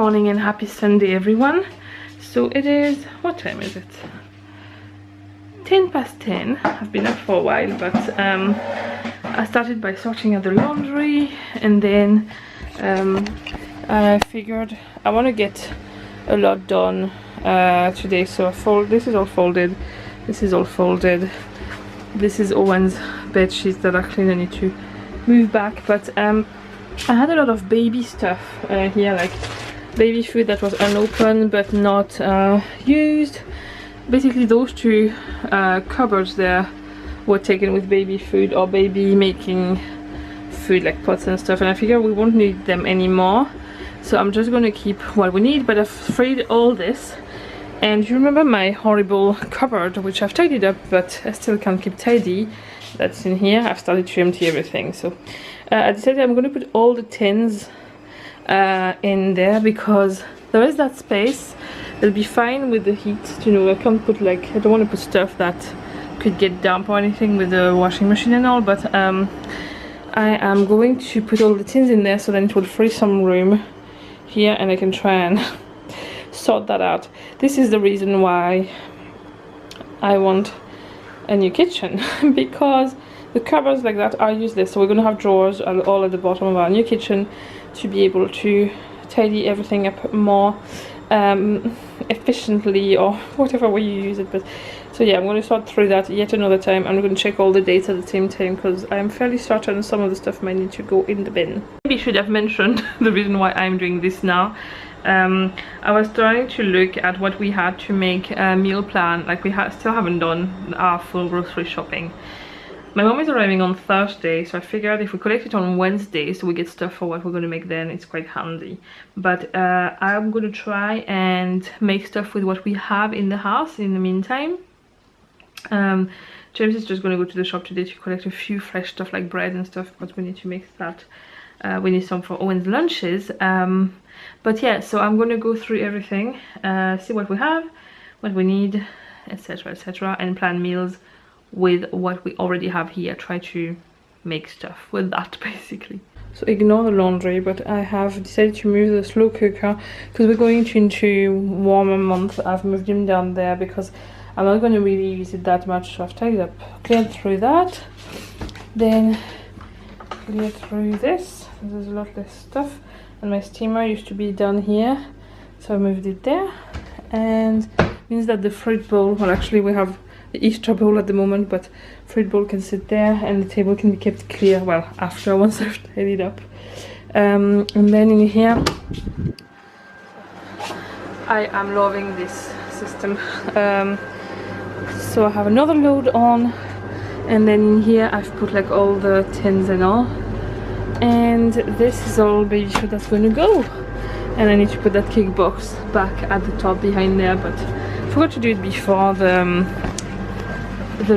morning and happy Sunday everyone. So it is, what time is it? 10 past 10. I've been up for a while, but I started by sorting out the laundry, and then I figured I want to get a lot done today. So this is all folded, this is all folded, this is Eoghan's bed sheets that are clean. I need to move back, but I had a lot of baby stuff here, like baby food that was unopened but not used. Basically those two cupboards there were taken with baby food or baby making food, like pots and stuff, and I figure we won't need them anymore, so I'm just going to keep what we need. But I've freed all this, and you remember my horrible cupboard which I've tidied up but I still can't keep tidy, that's in here. I've started to empty everything, so I decided I'm going to put all the tins in there because there is that space. It'll be fine with the heat, you know. I can't put, like, I don't want to put stuff that could get damp or anything with the washing machine and all, but I am going to put all the tins in there, so then it will free some room here and I can try and sort that out. This is the reason why I want a new kitchen because the cupboards like that are useless, so we're going to have drawers all at the bottom of our new kitchen to be able to tidy everything up more efficiently, or whatever way you use it. But so yeah, I'm going to sort through that yet another time. I'm going to check all the dates at the same time because I'm fairly certain some of the stuff might need to go in the bin. Maybe I should have mentioned the reason why I'm doing this now. I was trying to look at what we had to make a meal plan. Like, we still haven't done our full grocery shopping. My mom is arriving on Thursday, so I figured if we collect it on Wednesday, so we get stuff for what we're going to make then, it's quite handy. But I'm going to try and make stuff with what we have in the house in the meantime. James is just going to go to the shop today to collect a few fresh stuff like bread and stuff, but we need to make that. We need some for Eoghan's lunches. But yeah, so I'm going to go through everything, see what we have, what we need, etc, etc, and plan meals with what we already have here. Try to make stuff with that basically. So ignore the laundry, but I have decided to move the slow cooker because we're going into warmer months. I've moved him down there because I'm not going to really use it that much, so I've tidied up, cleared through that, then cleared through this. There's a lot less stuff, and my steamer used to be down here, so I moved it there, and means that the fruit bowl, well, actually we have the Easter bowl at the moment, but fruit bowl can sit there and the table can be kept clear, well, after once I've tidied up. And then in here I am loving this system. So I have another load on, and then in here I've put like all the tins and all, and this is all baby food that's going to go. And I need to put that cake box back at the top behind there, but I forgot to do it before the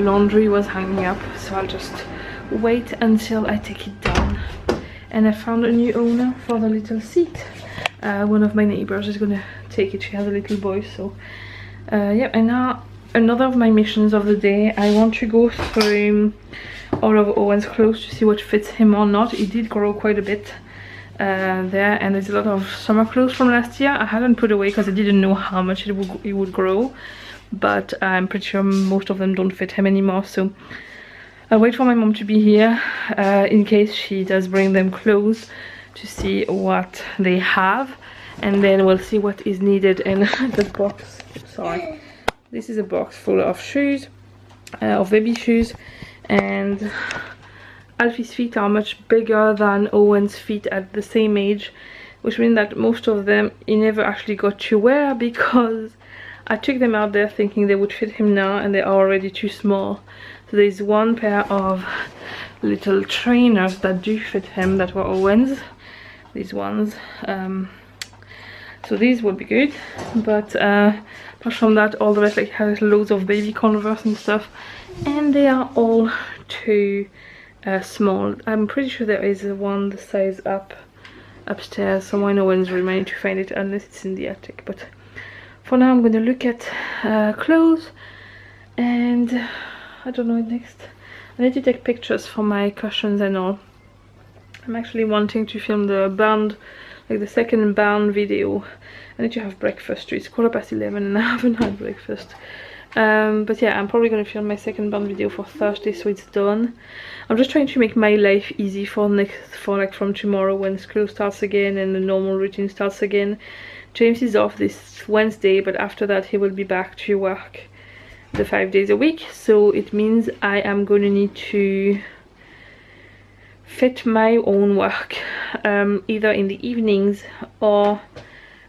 laundry was hanging up, so I'll just wait until I take it down. And I found a new owner for the little seat. One of my neighbors is gonna take it. She has a little boy, so yeah. And now another of my missions of the day, I want to go through all of Eoghan's clothes to see what fits him or not. He did grow quite a bit there, and there's a lot of summer clothes from last year I hadn't put away because I didn't know how much it would grow, but I'm pretty sure most of them don't fit him anymore. So I'll wait for my mom to be here in case she does bring them clothes to see what they have, and then we'll see what is needed in the box. Sorry, this is a box full of shoes, of baby shoes, and Alfie's feet are much bigger than Eoghan's feet at the same age, which means that most of them he never actually got to wear because I took them out there thinking they would fit him now, and they are already too small. So there's one pair of little trainers that do fit him that were Eoghan's, these ones. So these would be good, but apart from that, all the rest, like, has loads of baby Converse and stuff, and they are all too small. I'm pretty sure there is one the size up upstairs somewhere in Eoghan's room. I need to find it unless it's in the attic, but for now I'm going to look at clothes, and I don't know, next I need to take pictures for my cushions and all. I'm actually wanting to film the band like the second bound video. I need to have breakfast too. It's 11:15 and I haven't had breakfast. But yeah, I'm probably going to film my second bound video for Thursday, so it's done. I'm just trying to make my life easy for like from tomorrow when school starts again and the normal routine starts again. James is off this Wednesday, but after that he will be back to work the 5 days a week, so it means I am going to need to fit my own work either in the evenings or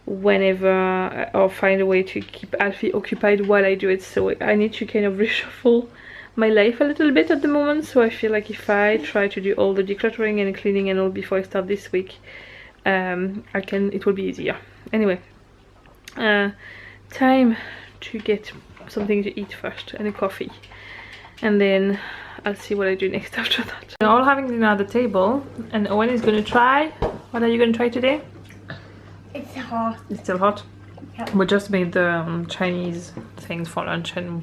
whenever, or find a way to keep Alfie occupied while I do it. So I need to kind of reshuffle my life a little bit at the moment. So I feel like if I try to do all the decluttering and cleaning and all before I start this week, it will be easier. Anyway, time to get something to eat first and a coffee, and then I'll see what I do next after that. We're all having dinner at the table, and Eoghan is going to try. What are you going to try today? It's hot. It's still hot? Yeah. We just made the Chinese things for lunch, and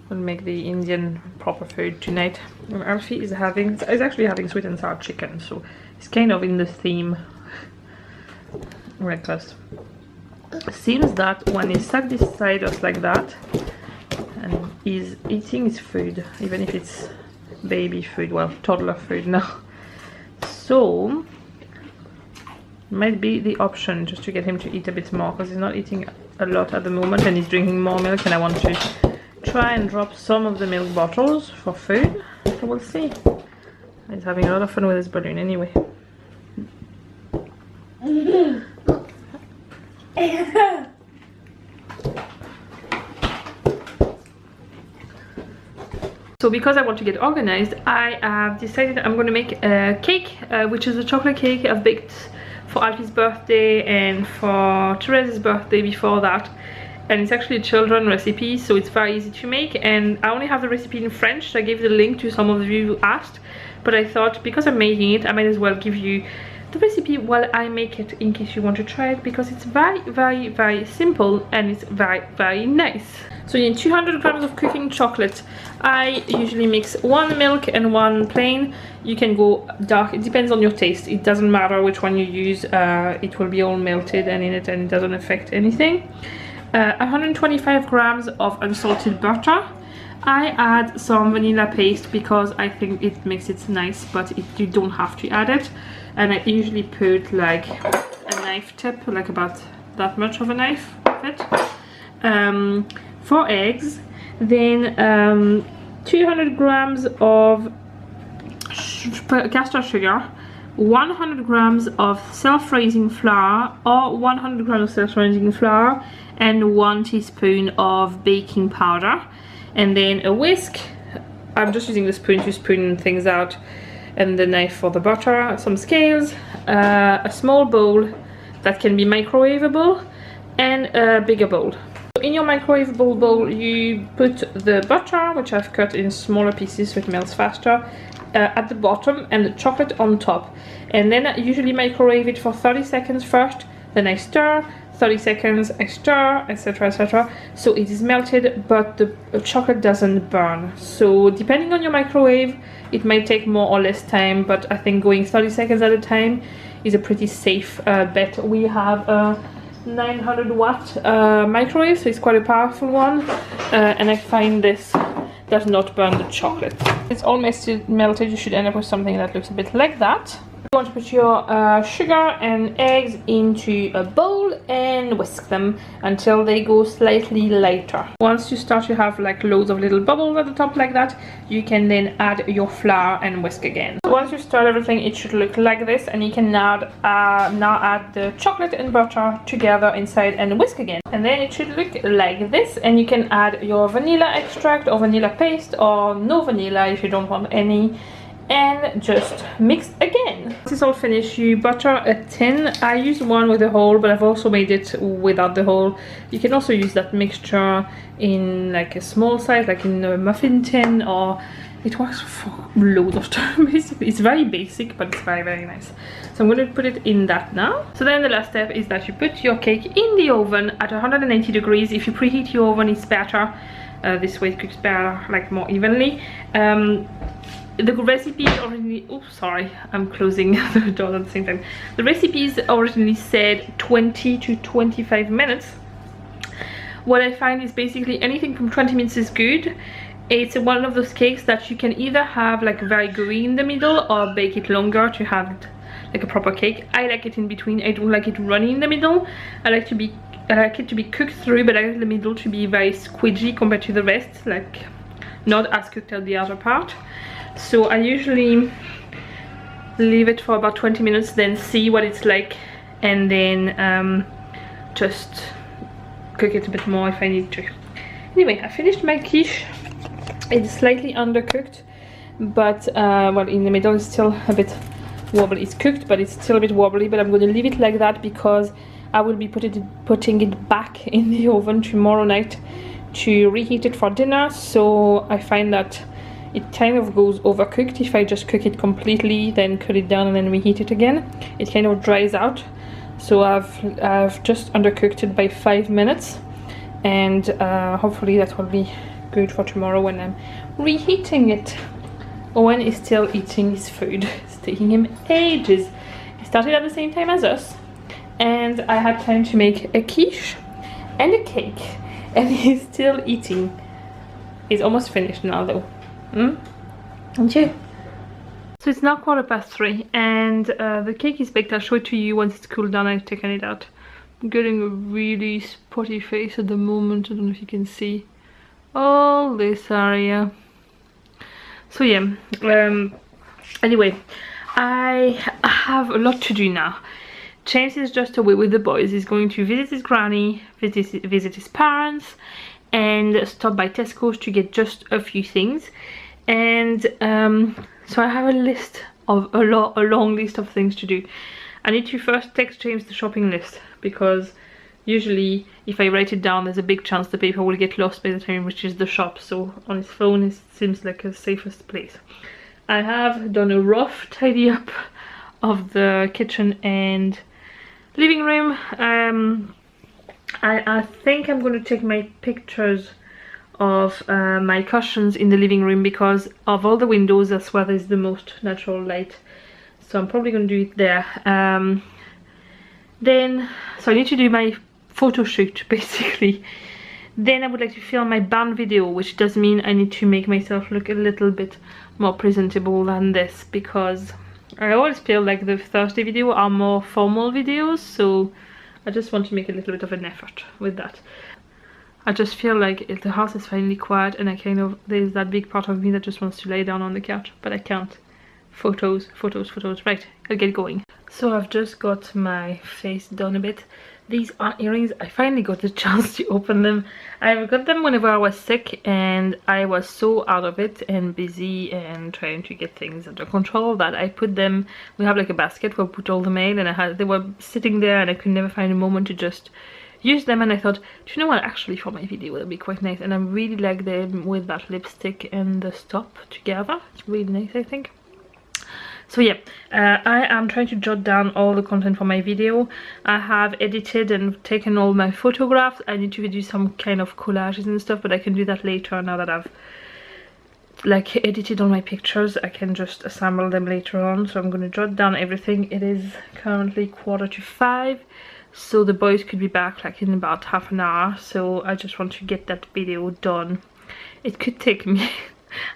we'll make the Indian proper food tonight. And Alfie is actually having sweet and sour chicken, so it's kind of in the theme breakfast. Seems that when he's sat beside us like that and he's eating his food, even if it's baby food, well, toddler food now, so might be the option just to get him to eat a bit more, because he's not eating a lot at the moment and he's drinking more milk, and I want to try and drop some of the milk bottles for food. So we'll see. He's having a lot of fun with his balloon anyway. So because I want to get organized, I have decided I'm going to make a cake, which is a chocolate cake I've baked for Alfie's birthday and for Therese's birthday before that. And it's actually a children's recipe, so it's very easy to make. And I only have the recipe in French, so I gave the link to some of you who asked. But I thought, because I'm making it, I might as well give you the recipe while I make it, in case you want to try it, because it's very simple and it's very nice. So you need 200 grams of cooking chocolate. I usually mix 1 milk and 1 plain. You can go dark, it depends on your taste. It doesn't matter which one you use, it will be all melted and in it, and it doesn't affect anything. 125 grams of unsalted butter. I add some vanilla paste because I think it makes it nice, but you don't have to add it. And I usually put like a knife tip, like about that much of a knife of it. 4 eggs, then 200 grams of castor sugar, 100 grams of self-raising flour or 100 grams of self-raising flour, and 1 teaspoon of baking powder, and then a whisk. I'm just using the spoon to spoon things out, and the knife for the butter, some scales, a small bowl that can be microwavable, and a bigger bowl. In your microwavable bowl, you put the butter, which I've cut in smaller pieces so it melts faster, at the bottom, and the chocolate on top. And then I usually microwave it for 30 seconds first, then I stir, 30 seconds I stir, etc, etc, so it is melted but the chocolate doesn't burn. So depending on your microwave, it might take more or less time, but I think going 30 seconds at a time is a pretty safe bet. We have a 900 watt microwave, so it's quite a powerful one, and I find this does not burn the chocolate. It's almost melted. You should end up with something that looks a bit like that. You want to put your sugar and eggs into a bowl and whisk them until they go slightly lighter. Once you start to have like loads of little bubbles at the top like that, you can then add your flour and whisk again. Once you stir everything, it should look like this, and you can now add the chocolate and butter together inside and whisk again. And then it should look like this, and you can add your vanilla extract or vanilla paste or no vanilla if you don't want any, and just mix again. Once it's all finished, you butter a tin. I use one with a hole, but I've also made it without the hole. You can also use that mixture in like a small size, like in a muffin tin, or it works for loads of time basically. It's very basic, but it's very nice. So I'm going to put it in that now. So then the last step is that you put your cake in the oven at 180 degrees. If you preheat your oven, it's better. This way it cooks better, like more evenly. the recipe originally, oh sorry, I'm closing the door at the same time. The recipes originally said 20 to 25 minutes. What I find is basically anything from 20 minutes is good. It's one of those cakes that you can either have like very gooey in the middle or bake it longer to have it like a proper cake. I like it in between. I don't like it runny in the middle. I like it to be cooked through, but I like the middle to be very squidgy compared to the rest, like not as cooked as the other part. So I usually leave it for about 20 minutes, then see what it's like, and then just cook it a bit more if I need to. Anyway, I finished my quiche. It's slightly undercooked, but well, in the middle it's still a bit wobbly. It's cooked, but it's still a bit wobbly, but I'm going to leave it like that because I will be putting it back in the oven tomorrow night to reheat it for dinner. So I find that it kind of goes overcooked if I just cook it completely, then cut it down and then reheat it again. It kind of dries out. So I've just undercooked it by 5 minutes, and hopefully that will be good for tomorrow when I'm reheating it. Owen is still eating his food. It's taking him ages. He started at the same time as us, and I had time to make a quiche and a cake, and he's still eating. He's almost finished now though. Aren't you? So it's now 3:15 and the cake is baked. I'll show it to you once it's cooled down. I've taken it out. I'm getting a really spotty face at the moment. I don't know if you can see all this area. So yeah, anyway, I have a lot to do now. James is just away with the boys. He's going to visit his granny, visit his parents, and stop by Tesco's to get just a few things. And so I have a list of a long list of things to do. I need to first text James the shopping list, because usually if I write it down there's a big chance the paper will get lost by the time it reaches the shop, so on his phone it seems like a safest place. I have done a rough tidy up of the kitchen and living room. I think I'm going to take my pictures of my cushions in the living room, because of all the windows that's where there's the most natural light, so I'm probably going to do it there. Then so I need to do my photo shoot basically. Then I would like to film my band video, which does mean I need to make myself look a little bit more presentable than this, because I always feel like the Thursday video are more formal videos, so I just want to make a little bit of an effort with that. I just feel like if the house is finally quiet and there's that big part of me that just wants to lay down on the couch, but I can't. Photos, photos, photos. Right, I'll get going. So I've just got my face done a bit. These are earrings. I finally got the chance to open them. I got them whenever I was sick, and I was so out of it and busy and trying to get things under control that I put them, we have like a basket where I put all the mail, and they were sitting there and I could never find a moment to just use them. And I thought, do you know what, actually for my video it'll be quite nice, and I really like them with that lipstick and the stop together. It's really nice, I think. So yeah, I am trying to jot down all the content for my video. I have edited and taken all my photographs. I need to do some kind of collages and stuff, but I can do that later now that I've like edited all my pictures. I can just assemble them later on. So I'm going to jot down everything. It is currently 4:45, so the boys could be back like in about half an hour. So I just want to get that video done. It could take me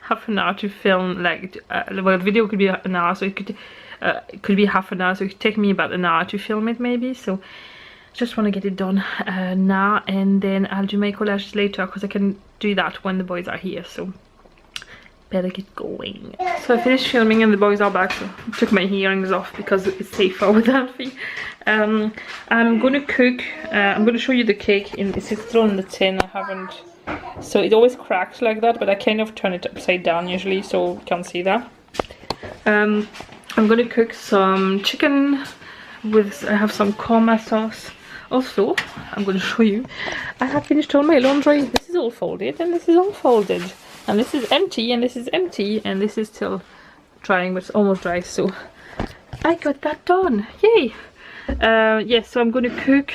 half an hour to film, like well, the video could be an hour, so it could be half an hour, so it could take me about an hour to film it maybe. So just want to get it done now, and then I'll do my collages later, because I can do that when the boys are here. So better get going. So I finished filming and the boys are back, so I took my earrings off because it's safer with Alfie. I'm gonna cook. I'm gonna show you the cake. It's still in the tin. I haven't, so it always cracks like that, but I kind of turn it upside down usually, so you can't see that. I'm gonna cook some chicken with, I have some korma sauce. Also, I'm gonna show you, I have finished all my laundry. This is all folded, and this is all folded, and this is empty, and this is empty, and this is still drying, but it's almost dry, so I got that done. Yay! Yes, so I'm gonna cook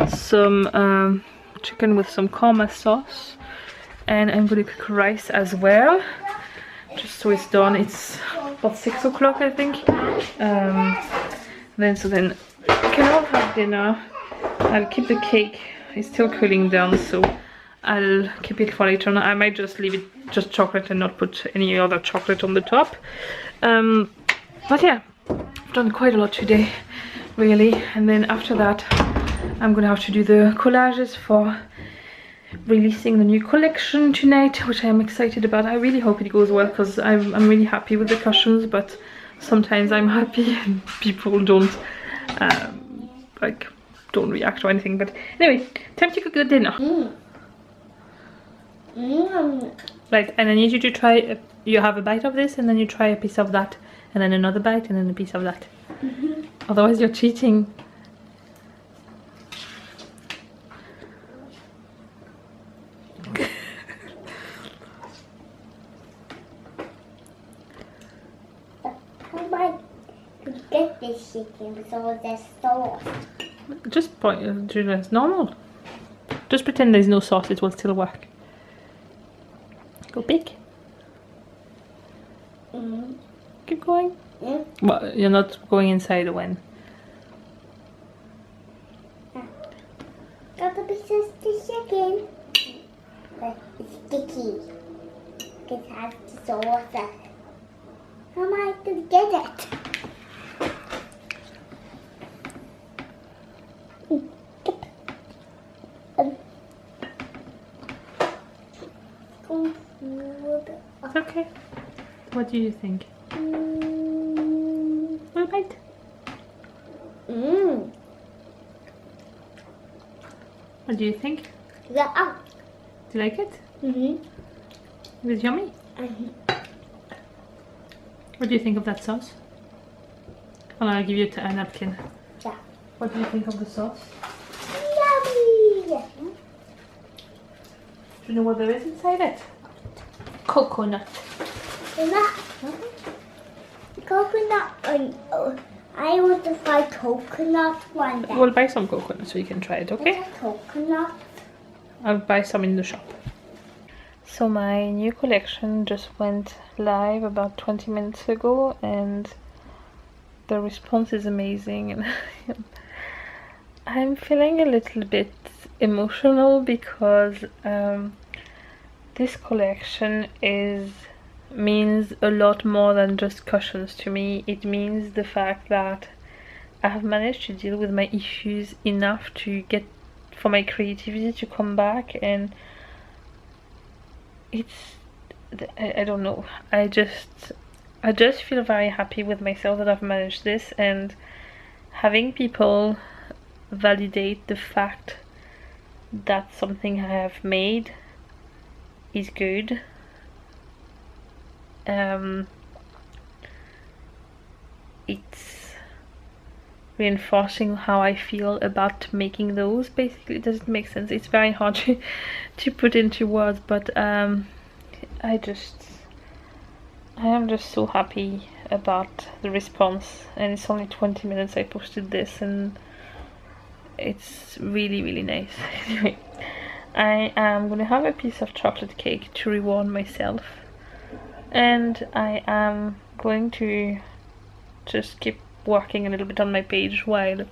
some chicken with some korma sauce, and I'm gonna cook rice as well. just so it's done. It's about 6 o'clock, I think. Then we can all have dinner. I'll keep the cake. It's still cooling down, so I'll keep it for later on. I might just leave it just chocolate and not put any other chocolate on the top. But yeah, I've done quite a lot today, really. And then after that, I'm gonna have to do the collages for releasing the new collection tonight, which I am excited about. I really hope it goes well, because I'm really happy with the cushions, but sometimes I'm happy and people don't don't react or anything. But anyway, time to cook the dinner. Right, and I need you to try you have a bite of this, and then you try a piece of that, and then another bite, and then a piece of that. Otherwise you're cheating. Get this chicken with all this sauce. Just point to it as normal. Just pretend there's no sauce, it will still work. Go big. Keep going. Well, you're not going inside when. Got the pieces of the chicken. But it's sticky. It has the sauce. How am I to get it? It's okay. What do you think? Little bite. What do you think? Yeah. Do you like it? It was yummy. What do you think of that sauce? I'll give you a napkin. Yeah. What do you think of the sauce? Yummy. Do you know what there is inside it? Coconut. Coconut. I want to try coconut one day. We'll buy some coconut so you can try it, okay? Coconut. I'll buy some in the shop. So my new collection just went live about 20 minutes ago, and the response is amazing, and I'm feeling a little bit emotional because this collection means a lot more than just cushions to me. It means the fact that I have managed to deal with my issues enough to get for my creativity to come back, and I don't know, I just feel very happy with myself that I've managed this, and having people validate the fact that something I have made is good. It's reinforcing how I feel about making those. Basically, it doesn't make sense. It's very hard to put into words, but I am just so happy about the response. And it's only 20 minutes I posted this, and it's really, really nice. Anyway, I am gonna have a piece of chocolate cake to reward myself, and I am going to just keep working a little bit on my page while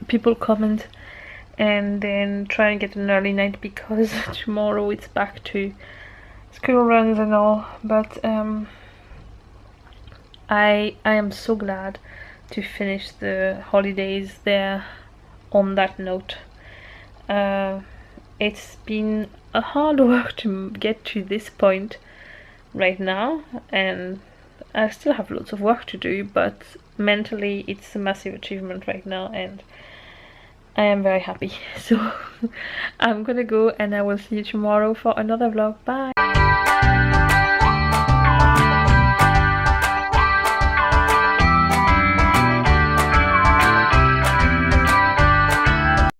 people comment, and then try and get an early night because tomorrow it's back to school runs and all. But I am so glad to finish the holidays there on that note. It's been a hard work to get to this point right now, and I still have lots of work to do, but mentally it's a massive achievement right now, and I am very happy. So I'm gonna go, and I will see you tomorrow for another vlog. Bye.